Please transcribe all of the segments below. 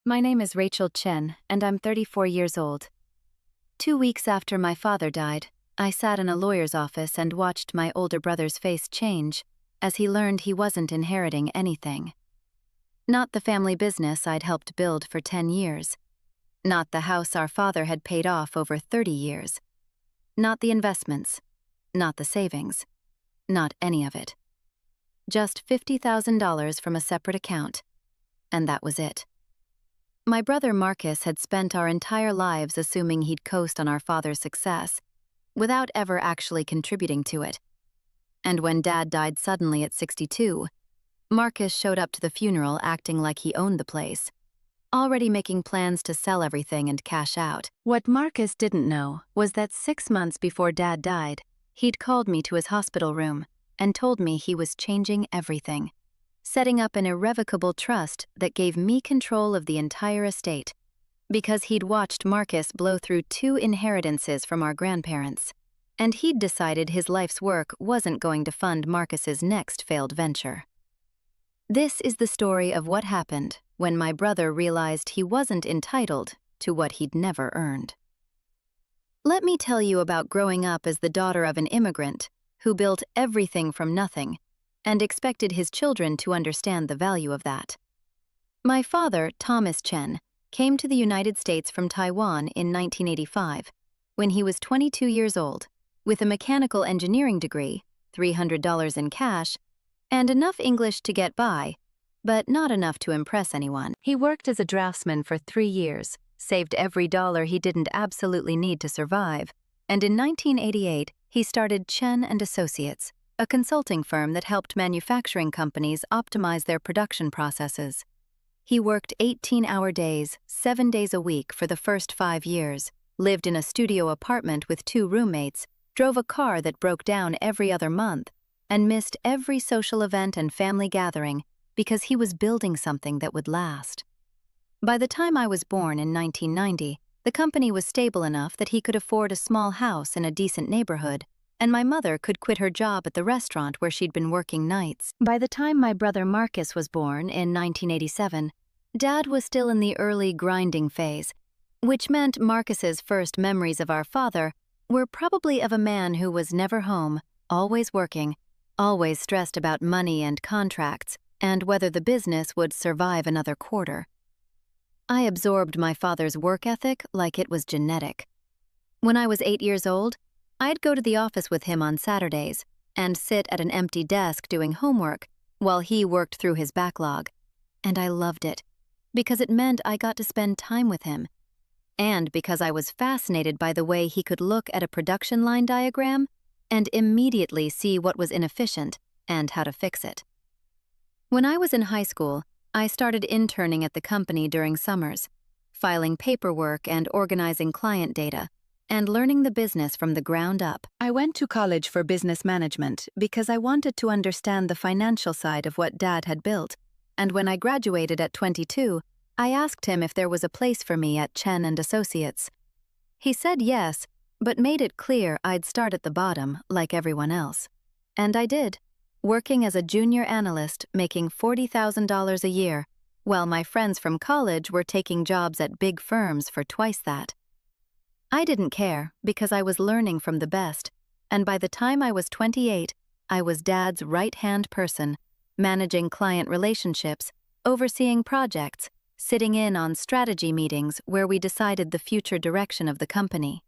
My name is Rachel Chen, and I'm 34 years old. 2 weeks after my father died, I sat in a lawyer's office and watched my older brother's face change as he learned he wasn't inheriting anything. Not the family business I'd helped build for 10 years. Not the house our father had paid off over 30 years. Not the investments. Not the savings. Not any of it. Just $50,000 from a separate account. And that was it. My brother Marcus had spent our entire lives assuming he'd coast on our father's success, without ever actually contributing to it. And when Dad died suddenly at 62, Marcus showed up to the funeral acting like he owned the place, already making plans to sell everything and cash out. What Marcus didn't know was that 6 months before Dad died, he'd called me to his hospital room and told me he was changing everything, setting up an irrevocable trust that gave me control of the entire estate, because he'd watched Marcus blow through 2 inheritances from our grandparents, and he'd decided his life's work wasn't going to fund Marcus's next failed venture. This is the story of what happened when my brother realized he wasn't entitled to what he'd never earned. Let me tell you about growing up as the daughter of an immigrant who built everything from nothing and expected his children to understand the value of that. My father, Thomas Chen, came to the United States from Taiwan in 1985, when he was 22 years old, with a mechanical engineering degree, $300 in cash, and enough English to get by, but not enough to impress anyone. He worked as a draftsman for 3 years, saved every dollar he didn't absolutely need to survive, and in 1988, he started Chen & Associates, a consulting firm that helped manufacturing companies optimize their production processes. He worked 18-hour days, 7 days a week for the first 5 years, lived in a studio apartment with 2 roommates, drove a car that broke down every other month, and missed every social event and family gathering because he was building something that would last. By the time I was born in 1990, the company was stable enough that he could afford a small house in a decent neighborhood, and my mother could quit her job at the restaurant where she'd been working nights. By the time my brother Marcus was born in 1987, Dad was still in the early grinding phase, which meant Marcus's first memories of our father were probably of a man who was never home, always working, always stressed about money and contracts, and whether the business would survive another quarter. I absorbed my father's work ethic like it was genetic. When I was 8 years old, I'd go to the office with him on Saturdays and sit at an empty desk doing homework while he worked through his backlog. And I loved it, because it meant I got to spend time with him, and because I was fascinated by the way he could look at a production line diagram and immediately see what was inefficient and how to fix it. When I was in high school, I started interning at the company during summers, filing paperwork and organizing client data, and learning the business from the ground up. I went to college for business management because I wanted to understand the financial side of what Dad had built, and when I graduated at 22, I asked him if there was a place for me at Chen & Associates. He said yes, but made it clear I'd start at the bottom like everyone else. And I did, working as a junior analyst making $40,000 a year, while my friends from college were taking jobs at big firms for twice that. I didn't care because I was learning from the best, and by the time I was 28, I was Dad's right-hand person, managing client relationships, overseeing projects, sitting in on strategy meetings where we decided the future direction of the company.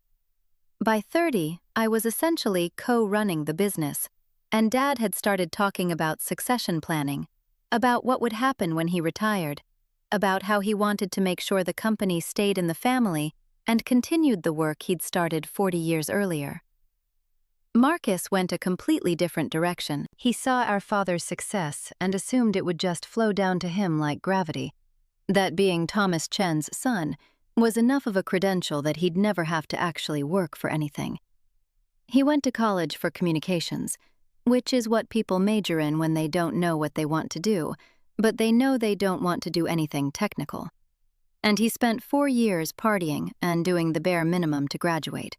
By 30, I was essentially co-running the business, and Dad had started talking about succession planning, about what would happen when he retired, about how he wanted to make sure the company stayed in the family and continued the work he'd started 40 years earlier. Marcus went a completely different direction. He saw our father's success and assumed it would just flow down to him like gravity, that being Thomas Chen's son was enough of a credential that he'd never have to actually work for anything. He went to college for communications, which is what people major in when they don't know what they want to do, but they know they don't want to do anything technical. And he spent 4 years partying and doing the bare minimum to graduate.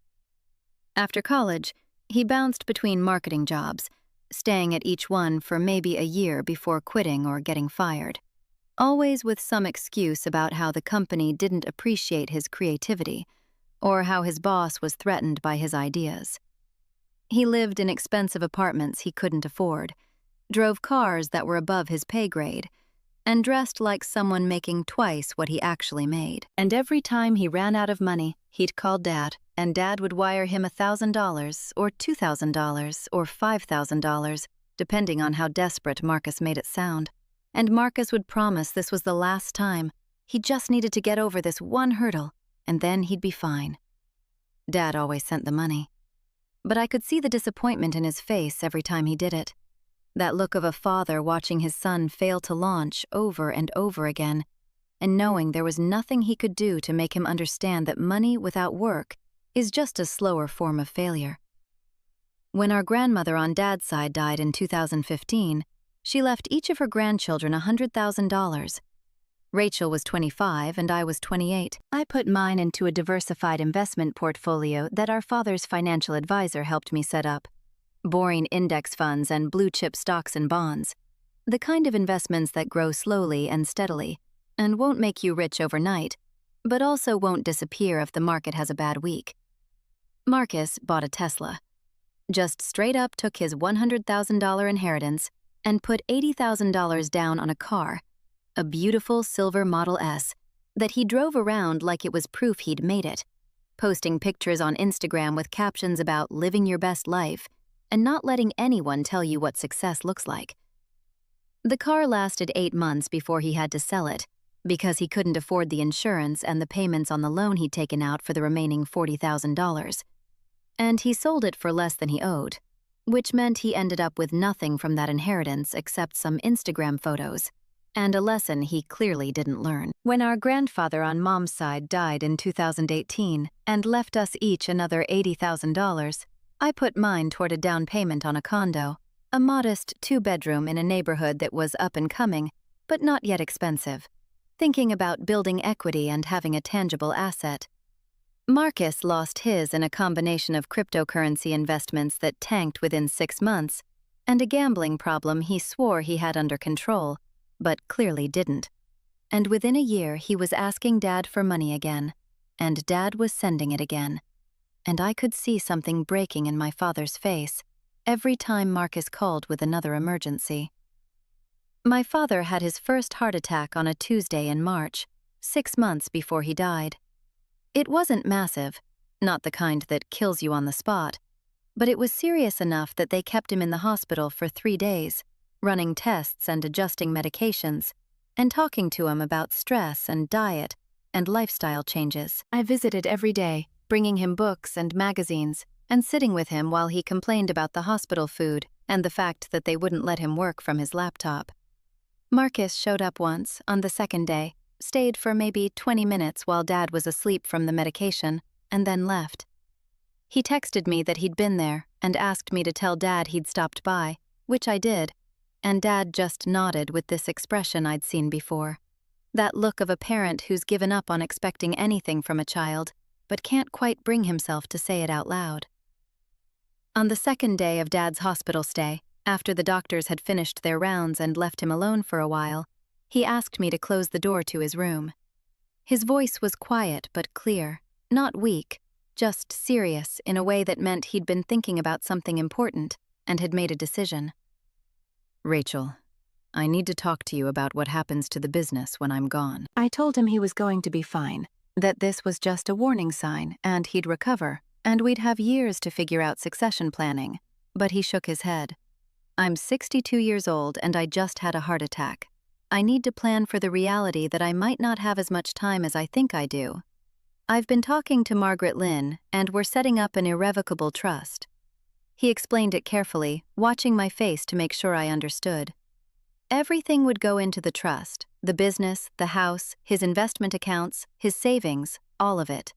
After college, he bounced between marketing jobs, staying at each one for maybe a year before quitting or getting fired. always with some excuse about how the company didn't appreciate his creativity or how his boss was threatened by his ideas. He lived in expensive apartments he couldn't afford, drove cars that were above his pay grade, and dressed like someone making twice what he actually made. And every time he ran out of money, he'd call Dad, and Dad would wire him $1,000 or $2,000 or $5,000, depending on how desperate Marcus made it sound. And Marcus would promise this was the last time. He just needed to get over this one hurdle, and then he'd be fine. Dad always sent the money. But I could see the disappointment in his face every time he did it. That look of a father watching his son fail to launch over and over again, and knowing there was nothing he could do to make him understand that money without work is just a slower form of failure. When our grandmother on Dad's side died in 2015, she left each of her grandchildren $100,000. Rachel was 25 and I was 28. I put mine into a diversified investment portfolio that our father's financial advisor helped me set up. Boring index funds and blue-chip stocks and bonds. The kind of investments that grow slowly and steadily, and won't make you rich overnight, but also won't disappear if the market has a bad week. Marcus bought a Tesla. Just straight up took his $100,000 inheritance and put $80,000 down on a car, a beautiful silver Model S, that he drove around like it was proof he'd made it, posting pictures on Instagram with captions about living your best life and not letting anyone tell you what success looks like. The car lasted 8 months before he had to sell it, because he couldn't afford the insurance and the payments on the loan he'd taken out for the remaining $40,000. And he sold it for less than he owed, which meant he ended up with nothing from that inheritance except some Instagram photos, and a lesson he clearly didn't learn. When our grandfather on Mom's side died in 2018 and left us each another $80,000, I put mine toward a down payment on a condo, a modest 2-bedroom in a neighborhood that was up and coming, but not yet expensive, thinking about building equity and having a tangible asset. Marcus lost his in a combination of cryptocurrency investments that tanked within 6 months, and a gambling problem he swore he had under control, but clearly didn't. And within a year he was asking Dad for money again, and Dad was sending it again. And I could see something breaking in my father's face every time Marcus called with another emergency. My father had his first heart attack on a Tuesday in March, 6 months before he died. It wasn't massive, not the kind that kills you on the spot, but it was serious enough that they kept him in the hospital for 3 days, running tests and adjusting medications, and talking to him about stress and diet and lifestyle changes. I visited every day, bringing him books and magazines, and sitting with him while he complained about the hospital food and the fact that they wouldn't let him work from his laptop. Marcus showed up once, on the second day, stayed for maybe 20 minutes while Dad was asleep from the medication, and then left. He texted me that he'd been there and asked me to tell Dad he'd stopped by, which I did, and Dad just nodded with this expression I'd seen before. That look of a parent who's given up on expecting anything from a child, but can't quite bring himself to say it out loud. On the second day of Dad's hospital stay, after the doctors had finished their rounds and left him alone for a while, he asked me to close the door to his room. His voice was quiet but clear, not weak, just serious in a way that meant he'd been thinking about something important and had made a decision. "Rachel, I need to talk to you about what happens to the business when I'm gone." I told him he was going to be fine, that this was just a warning sign and he'd recover, and we'd have years to figure out succession planning, but he shook his head. "I'm 62 years old and I just had a heart attack. I need to plan for the reality that I might not have as much time as I think I do. I've been talking to Margaret Lynn and we're setting up an irrevocable trust." He explained it carefully, watching my face to make sure I understood. Everything would go into the trust, the business, the house, his investment accounts, his savings, all of it.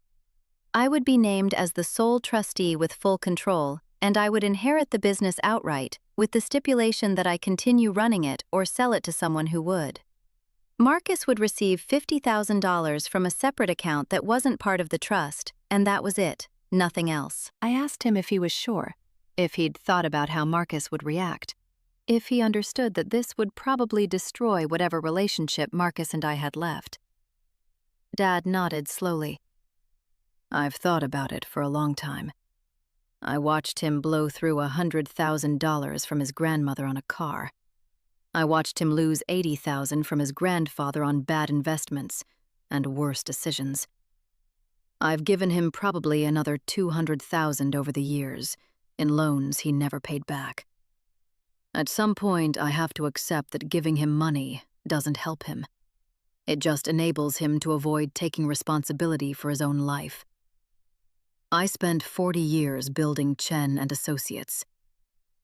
I would be named as the sole trustee with full control, and I would inherit the business outright, with the stipulation that I continue running it or sell it to someone who would. Marcus would receive $50,000 from a separate account that wasn't part of the trust, and that was it, nothing else. I asked him if he was sure, if he'd thought about how Marcus would react. if he understood that this would probably destroy whatever relationship Marcus and I had left. Dad nodded slowly. I've thought about it for a long time. I watched him blow through $100,000 from his grandmother on a car. I watched him lose $80,000 from his grandfather on bad investments and worse decisions. I've given him probably another $200,000 over the years in loans he never paid back. At some point, I have to accept that giving him money doesn't help him. It just enables him to avoid taking responsibility for his own life. I spent 40 years building Chen and Associates,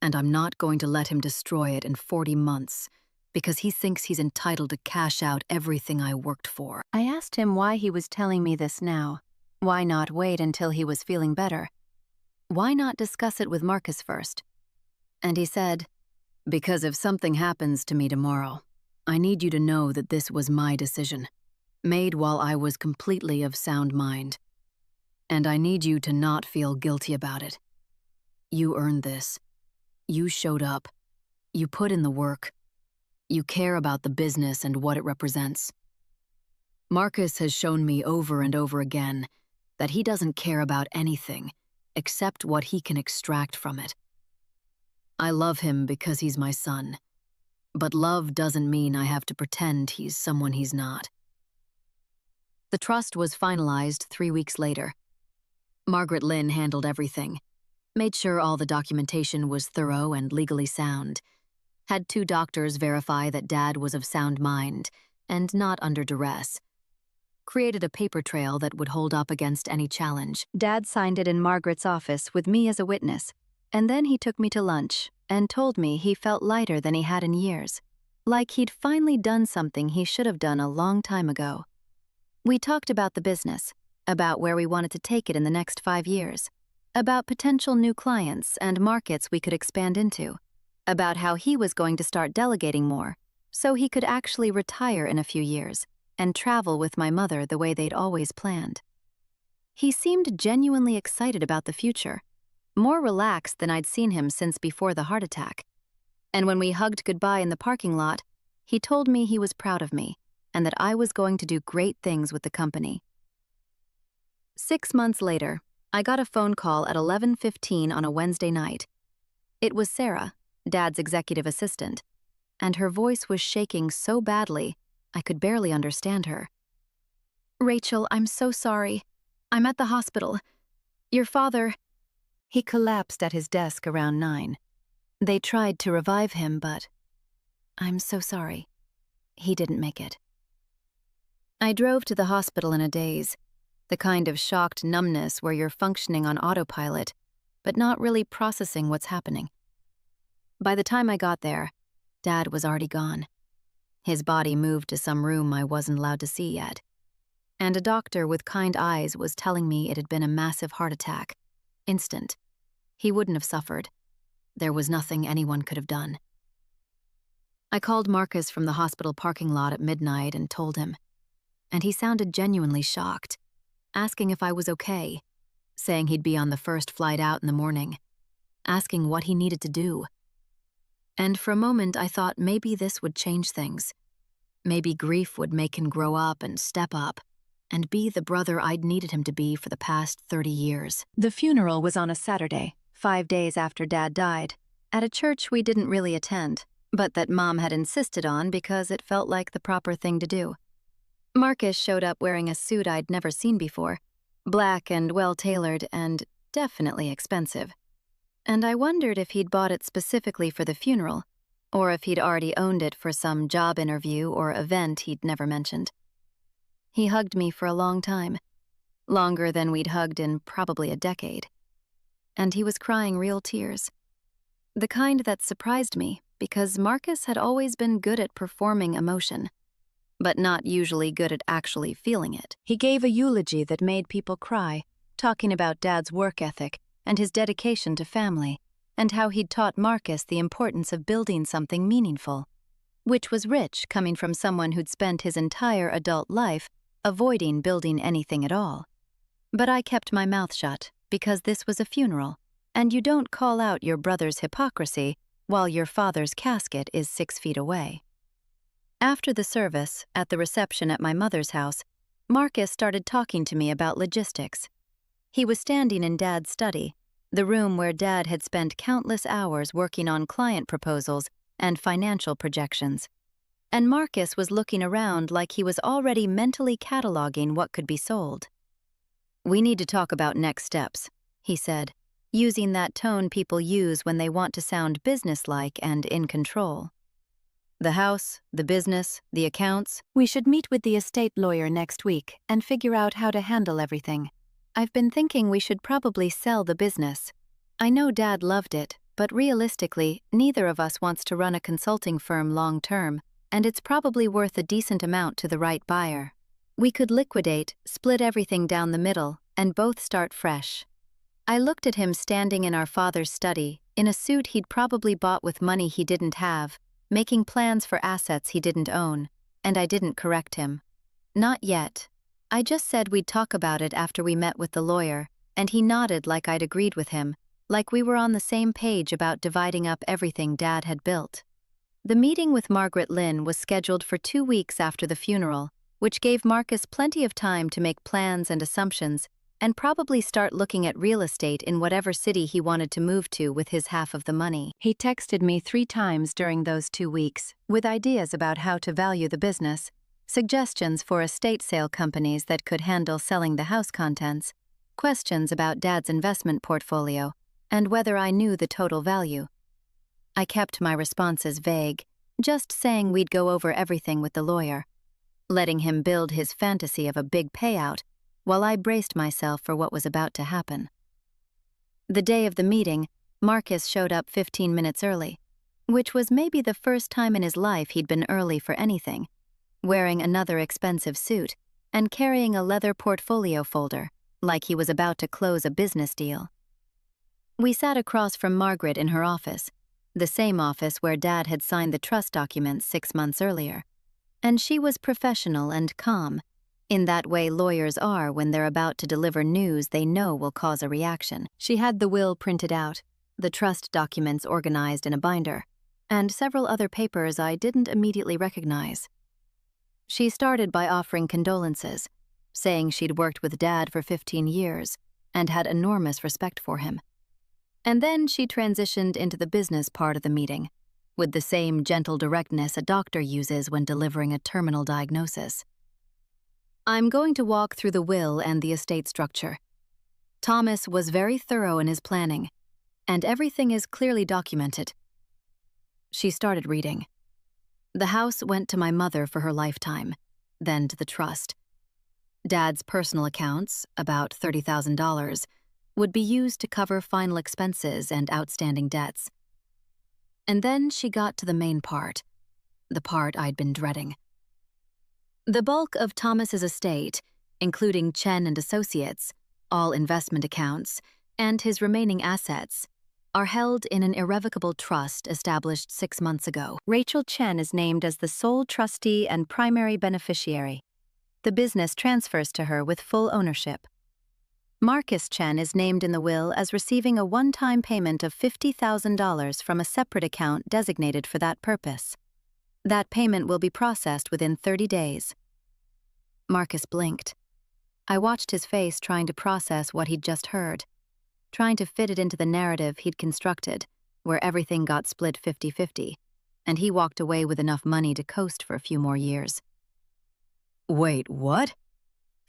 and I'm not going to let him destroy it in 40 months because he thinks he's entitled to cash out everything I worked for. I asked him why he was telling me this now. Why not wait until he was feeling better? Why not discuss it with Marcus first? And he said, because if something happens to me tomorrow, I need you to know that this was my decision, made while I was completely of sound mind. And I need you to not feel guilty about it. You earned this. You showed up. You put in the work. You care about the business and what it represents. Marcus has shown me over and over again that he doesn't care about anything except what he can extract from it. I love him because he's my son, but love doesn't mean I have to pretend he's someone he's not. The trust was finalized 3 weeks later. Margaret Lynn handled everything, made sure all the documentation was thorough and legally sound, had 2 doctors verify that Dad was of sound mind and not under duress, created a paper trail that would hold up against any challenge. Dad signed it in Margaret's office with me as a witness, and then he took me to lunch and told me he felt lighter than he had in years, like he'd finally done something he should have done a long time ago. We talked about the business, about where we wanted to take it in the next 5 years, about potential new clients and markets we could expand into, about how he was going to start delegating more so he could actually retire in a few years and travel with my mother the way they'd always planned. He seemed genuinely excited about the future, more relaxed than I'd seen him since before the heart attack. And when we hugged goodbye in the parking lot, he told me he was proud of me and that I was going to do great things with the company. 6 months later, I got a phone call at 11:15 on a Wednesday night. It was Sarah, Dad's executive assistant, and her voice was shaking so badly I could barely understand her. "Rachel, I'm so sorry. I'm at the hospital. Your father..." He collapsed at his desk around 9. They tried to revive him, but I'm so sorry. He didn't make it. I drove to the hospital in a daze, the kind of shocked numbness where you're functioning on autopilot, but not really processing what's happening. By the time I got there, Dad was already gone. His body moved to some room I wasn't allowed to see yet, and a doctor with kind eyes was telling me it had been a massive heart attack. Instant. He wouldn't have suffered. There was nothing anyone could have done. I called Marcus from the hospital parking lot at midnight and told him, and he sounded genuinely shocked, asking if I was okay, saying he'd be on the first flight out in the morning, asking what he needed to do. And for a moment I thought maybe this would change things. Maybe grief would make him grow up and step up and be the brother I'd needed him to be for the past 30 years. The funeral was on a Saturday, 5 days after Dad died, at a church we didn't really attend, but that Mom had insisted on because it felt like the proper thing to do. Marcus showed up wearing a suit I'd never seen before, black and well-tailored and definitely expensive. And I wondered if he'd bought it specifically for the funeral, or if he'd already owned it for some job interview or event he'd never mentioned. He hugged me for a long time, longer than we'd hugged in probably a decade. And he was crying real tears. The kind that surprised me because Marcus had always been good at performing emotion, but not usually good at actually feeling it. He gave a eulogy that made people cry, talking about Dad's work ethic and his dedication to family, and how he'd taught Marcus the importance of building something meaningful, which was rich coming from someone who'd spent his entire adult life avoiding building anything at all. But I kept my mouth shut because this was a funeral, and you don't call out your brother's hypocrisy while your father's casket is 6 feet away. After the service, at the reception at my mother's house, Marcus started talking to me about logistics. He was standing in Dad's study, the room where Dad had spent countless hours working on client proposals and financial projections. And Marcus was looking around like he was already mentally cataloging what could be sold. "We need to talk about next steps," he said, using that tone people use when they want to sound businesslike and in control. "The house, the business, the accounts. We should meet with the estate lawyer next week and figure out how to handle everything. I've been thinking we should probably sell the business. I know Dad loved it, but realistically, neither of us wants to run a consulting firm long term, and it's probably worth a decent amount to the right buyer. We could liquidate, split everything down the middle, and both start fresh." I looked at him standing in our father's study, in a suit he'd probably bought with money he didn't have, making plans for assets he didn't own, and I didn't correct him. "Not yet. I just said we'd talk about it after we met with the lawyer, and he nodded like I'd agreed with him, like we were on the same page about dividing up everything Dad had built." The meeting with Margaret Lynn was scheduled for 2 weeks after the funeral, which gave Marcus plenty of time to make plans and assumptions, and probably start looking at real estate in whatever city he wanted to move to with his half of the money. He texted me 3 times during those 2 weeks, with ideas about how to value the business, suggestions for estate sale companies that could handle selling the house contents, questions about Dad's investment portfolio, and whether I knew the total value. I kept my responses vague, just saying we'd go over everything with the lawyer, letting him build his fantasy of a big payout while I braced myself for what was about to happen. The day of the meeting, Marcus showed up 15 minutes early, which was maybe the first time in his life he'd been early for anything, wearing another expensive suit and carrying a leather portfolio folder, like he was about to close a business deal. We sat across from Margaret in her office, the same office where Dad had signed the trust documents 6 months earlier, and she was professional and calm, in that way lawyers are when they're about to deliver news they know will cause a reaction. She had the will printed out, the trust documents organized in a binder, and several other papers I didn't immediately recognize. She started by offering condolences, saying she'd worked with Dad for 15 years and had enormous respect for him. And then she transitioned into the business part of the meeting, with the same gentle directness a doctor uses when delivering a terminal diagnosis. "I'm going to walk through the will and the estate structure. Thomas was very thorough in his planning, and everything is clearly documented." She started reading. The house went to my mother for her lifetime, then to the trust. Dad's personal accounts, about $30,000, would be used to cover final expenses and outstanding debts. And then she got to the main part, the part I'd been dreading. The bulk of Thomas's estate, including Chen and Associates, all investment accounts, and his remaining assets, are held in an irrevocable trust established 6 months ago. Rachel Chen is named as the sole trustee and primary beneficiary. The business transfers to her with full ownership. Marcus Chen is named in the will as receiving a one-time payment of $50,000 from a separate account designated for that purpose. That payment will be processed within 30 days. Marcus blinked. I watched his face trying to process what he'd just heard, trying to fit it into the narrative he'd constructed, where everything got split 50-50, and he walked away with enough money to coast for a few more years. "Wait, what?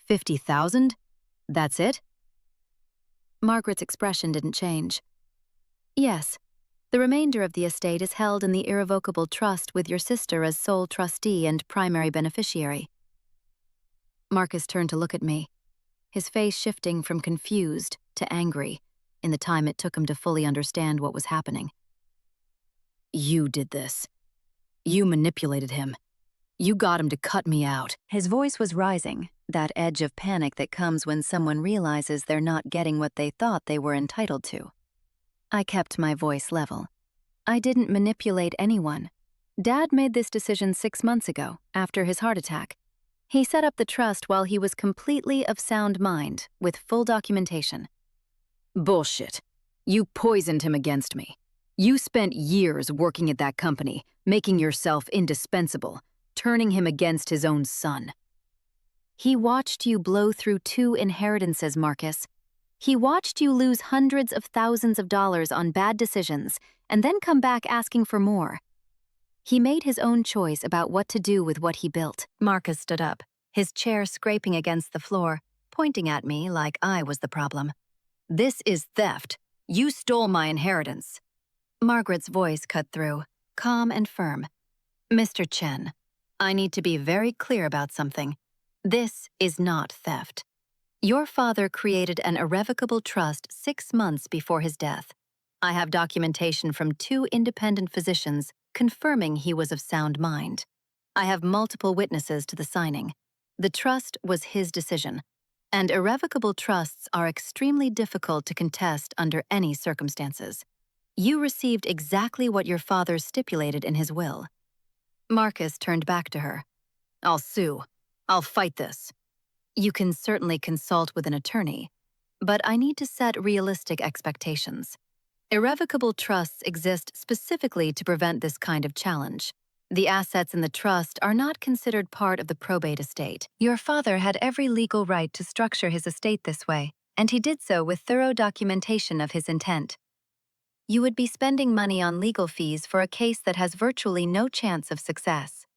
50,000? That's it?" Margaret's expression didn't change. "Yes. The remainder of the estate is held in the Irrevocable Trust with your sister as sole trustee and primary beneficiary." Marcus turned to look at me, his face shifting from confused to angry in the time it took him to fully understand what was happening. "You did this. You manipulated him. You got him to cut me out." His voice was rising, that edge of panic that comes when someone realizes they're not getting what they thought they were entitled to. I kept my voice level. I didn't manipulate anyone. Dad made this decision 6 months ago, after his heart attack. He set up the trust while he was completely of sound mind, with full documentation. "Bullshit. You poisoned him against me. You spent years working at that company, making yourself indispensable, turning him against his own son. He watched you blow through 2 inheritances, Marcus. He watched you lose hundreds of thousands of dollars on bad decisions and then come back asking for more. He made his own choice about what to do with what he built. Marcus stood up, his chair scraping against the floor, pointing at me like I was the problem. This is theft. You stole my inheritance. Margaret's voice cut through, calm and firm. Mr. Chen, I need to be very clear about something. This is not theft. Your father created an irrevocable trust 6 months before his death. I have documentation from 2 independent physicians confirming he was of sound mind. I have multiple witnesses to the signing. The trust was his decision, and irrevocable trusts are extremely difficult to contest under any circumstances. You received exactly what your father stipulated in his will. Marcus turned back to her. I'll sue. I'll fight this. You can certainly consult with an attorney, but I need to set realistic expectations. Irrevocable trusts exist specifically to prevent this kind of challenge. The assets in the trust are not considered part of the probate estate. Your father had every legal right to structure his estate this way, and he did so with thorough documentation of his intent. You would be spending money on legal fees for a case that has virtually no chance of success.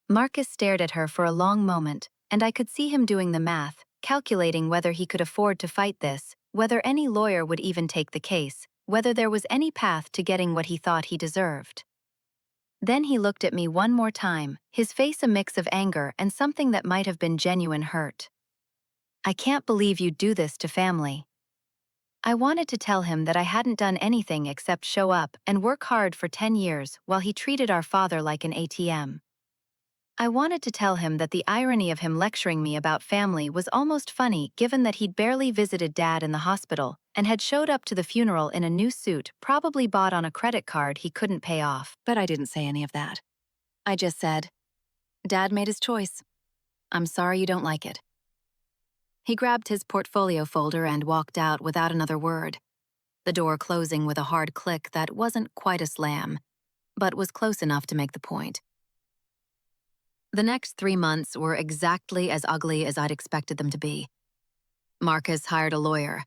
Marcus stared at her for a long moment, and I could see him doing the math, calculating whether he could afford to fight this, whether any lawyer would even take the case, whether there was any path to getting what he thought he deserved. Then he looked at me one more time, his face a mix of anger and something that might have been genuine hurt. I can't believe you'd do this to family. I wanted to tell him that I hadn't done anything except show up and work hard for 10 years while he treated our father like an ATM. I wanted to tell him that the irony of him lecturing me about family was almost funny given that he'd barely visited Dad in the hospital and had showed up to the funeral in a new suit probably bought on a credit card he couldn't pay off. But I didn't say any of that. I just said, Dad made his choice. I'm sorry you don't like it. He grabbed his portfolio folder and walked out without another word, the door closing with a hard click that wasn't quite a slam, but was close enough to make the point. The next 3 months were exactly as ugly as I'd expected them to be. Marcus hired a lawyer,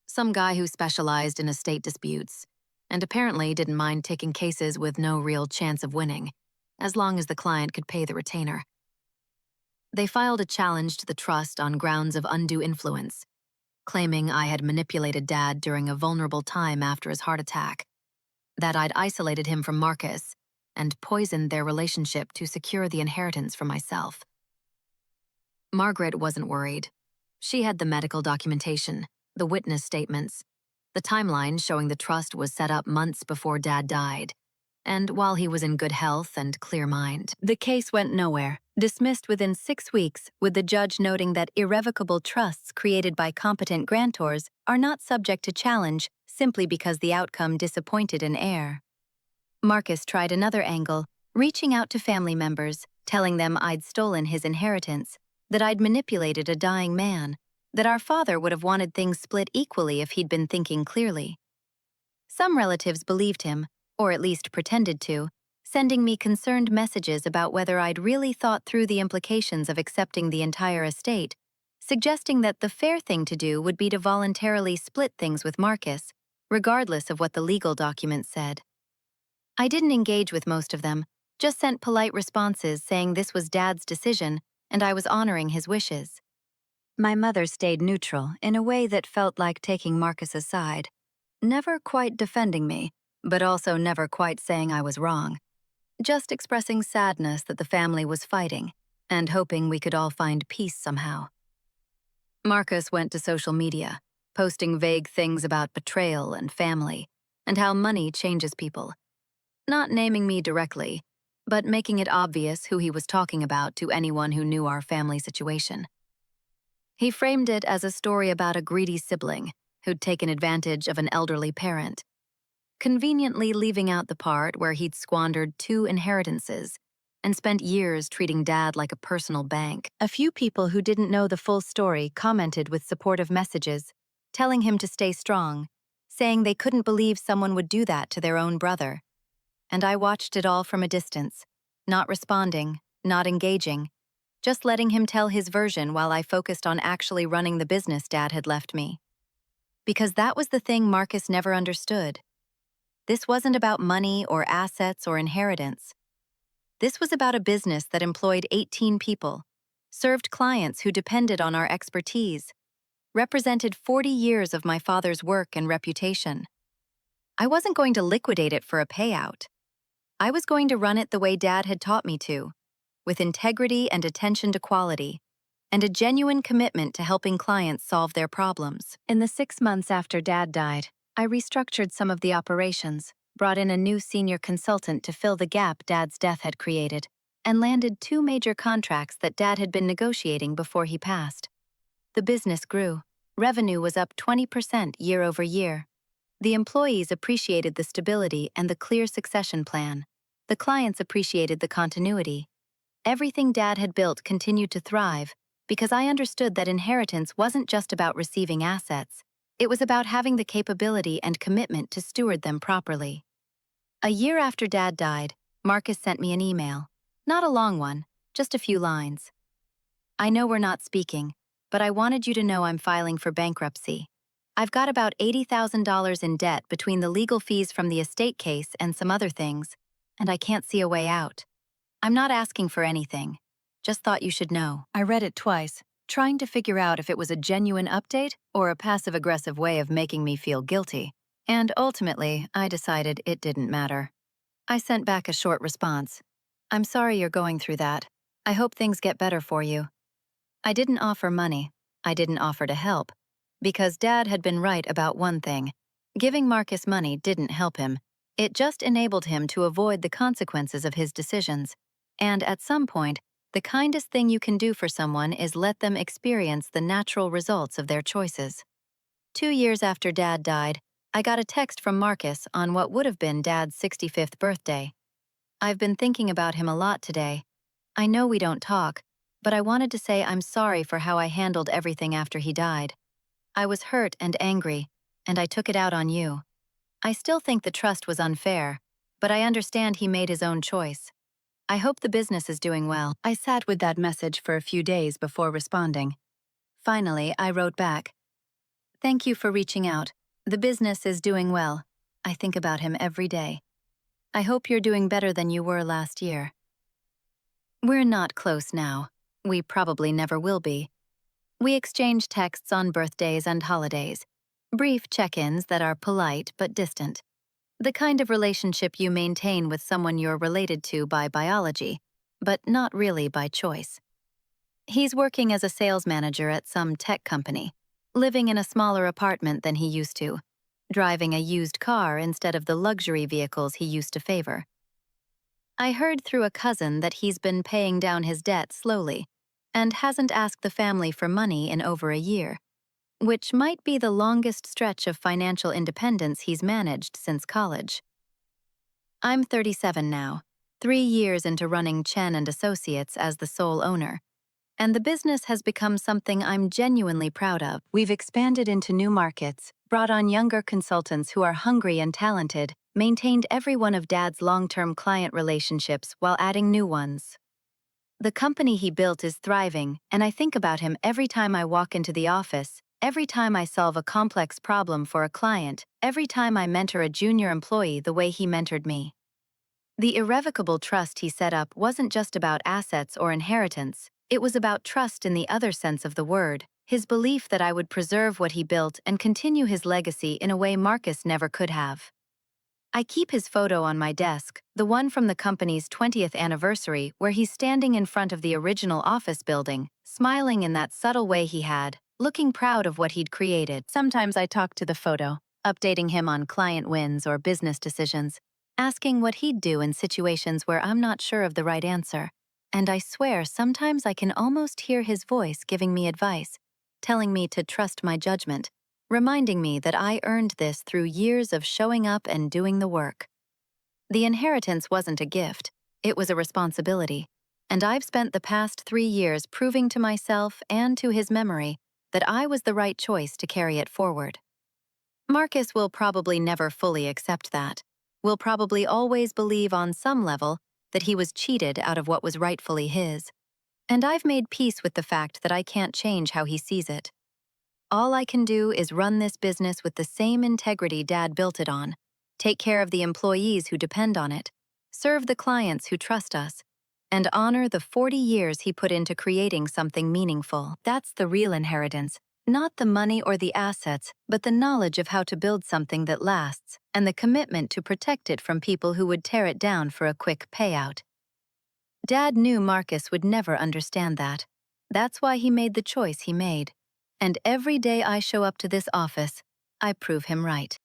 some guy who specialized in estate disputes, and apparently didn't mind taking cases with no real chance of winning, as long as the client could pay the retainer. They filed a challenge to the trust on grounds of undue influence, claiming I had manipulated Dad during a vulnerable time after his heart attack, that I'd isolated him from Marcus, and poisoned their relationship to secure the inheritance for myself. Margaret wasn't worried. She had the medical documentation, the witness statements, the timeline showing the trust was set up months before Dad died, and while he was in good health and clear mind. The case went nowhere, dismissed within 6 weeks, with the judge noting that irrevocable trusts created by competent grantors are not subject to challenge simply because the outcome disappointed an heir. Marcus tried another angle, reaching out to family members, telling them I'd stolen his inheritance, that I'd manipulated a dying man, that our father would have wanted things split equally if he'd been thinking clearly. Some relatives believed him, or at least pretended to, sending me concerned messages about whether I'd really thought through the implications of accepting the entire estate, suggesting that the fair thing to do would be to voluntarily split things with Marcus, regardless of what the legal documents said. I didn't engage with most of them, just sent polite responses saying this was Dad's decision and I was honoring his wishes. My mother stayed neutral in a way that felt like taking Marcus's side, never quite defending me, but also never quite saying I was wrong, just expressing sadness that the family was fighting and hoping we could all find peace somehow. Marcus went to social media, posting vague things about betrayal and family, and how money changes people. Not naming me directly, but making it obvious who he was talking about to anyone who knew our family situation. He framed it as a story about a greedy sibling who'd taken advantage of an elderly parent, conveniently leaving out the part where he'd squandered 2 inheritances and spent years treating Dad like a personal bank. A few people who didn't know the full story commented with supportive messages, telling him to stay strong, saying they couldn't believe someone would do that to their own brother. And I watched it all from a distance, not responding, not engaging, just letting him tell his version while I focused on actually running the business Dad had left me. Because that was the thing Marcus never understood. This wasn't about money or assets or inheritance. This was about a business that employed 18 people, served clients who depended on our expertise, represented 40 years of my father's work and reputation. I wasn't going to liquidate it for a payout. I was going to run it the way Dad had taught me to, with integrity and attention to quality, and a genuine commitment to helping clients solve their problems. In the 6 months after Dad died, I restructured some of the operations, brought in a new senior consultant to fill the gap Dad's death had created, and landed 2 major contracts that Dad had been negotiating before he passed. The business grew. Revenue was up 20% year over year. The employees appreciated the stability and the clear succession plan. The clients appreciated the continuity. Everything Dad had built continued to thrive because I understood that inheritance wasn't just about receiving assets. It was about having the capability and commitment to steward them properly. A year after Dad died, Marcus sent me an email. Not a long one, just a few lines. I know we're not speaking, but I wanted you to know I'm filing for bankruptcy. I've got about $80,000 in debt between the legal fees from the estate case and some other things, and I can't see a way out. I'm not asking for anything. Just thought you should know. I read it twice, trying to figure out if it was a genuine update or a passive-aggressive way of making me feel guilty. And ultimately, I decided it didn't matter. I sent back a short response. I'm sorry you're going through that. I hope things get better for you. I didn't offer money. I didn't offer to help. Because Dad had been right about one thing. Giving Marcus money didn't help him. It just enabled him to avoid the consequences of his decisions. And at some point, the kindest thing you can do for someone is let them experience the natural results of their choices. 2 years after Dad died, I got a text from Marcus on what would have been Dad's 65th birthday. I've been thinking about him a lot today. I know we don't talk, but I wanted to say I'm sorry for how I handled everything after he died. I was hurt and angry, and I took it out on you. I still think the trust was unfair, but I understand he made his own choice. I hope the business is doing well. I sat with that message for a few days before responding. Finally, I wrote back. Thank you for reaching out. The business is doing well. I think about him every day. I hope you're doing better than you were last year. We're not close now. We probably never will be. We exchange texts on birthdays and holidays, brief check-ins that are polite but distant. The kind of relationship you maintain with someone you're related to by biology, but not really by choice. He's working as a sales manager at some tech company, living in a smaller apartment than he used to, driving a used car instead of the luxury vehicles he used to favor. I heard through a cousin that he's been paying down his debt slowly and hasn't asked the family for money in over a year, which might be the longest stretch of financial independence he's managed since college. I'm 37 now, 3 years into running Chen and Associates as the sole owner, and the business has become something I'm genuinely proud of. We've expanded into new markets, brought on younger consultants who are hungry and talented, maintained every one of Dad's long-term client relationships while adding new ones. The company he built is thriving, and I think about him every time I walk into the office, every time I solve a complex problem for a client, every time I mentor a junior employee the way he mentored me. The irrevocable trust he set up wasn't just about assets or inheritance, it was about trust in the other sense of the word, his belief that I would preserve what he built and continue his legacy in a way Marcus never could have. I keep his photo on my desk, the one from the company's 20th anniversary where he's standing in front of the original office building, smiling in that subtle way he had, looking proud of what he'd created. Sometimes I talk to the photo, updating him on client wins or business decisions, asking what he'd do in situations where I'm not sure of the right answer. And I swear sometimes I can almost hear his voice giving me advice, telling me to trust my judgment, reminding me that I earned this through years of showing up and doing the work. The inheritance wasn't a gift, it was a responsibility, and I've spent the past 3 years proving to myself and to his memory that I was the right choice to carry it forward. Marcus will probably never fully accept that. Will probably always believe on some level that he was cheated out of what was rightfully his. And I've made peace with the fact that I can't change how he sees it. All I can do is run this business with the same integrity Dad built it on, take care of the employees who depend on it, serve the clients who trust us, and honor the 40 years he put into creating something meaningful. That's the real inheritance, not the money or the assets, but the knowledge of how to build something that lasts and the commitment to protect it from people who would tear it down for a quick payout. Dad knew Marcus would never understand that. That's why he made the choice he made. And every day I show up to this office, I prove him right.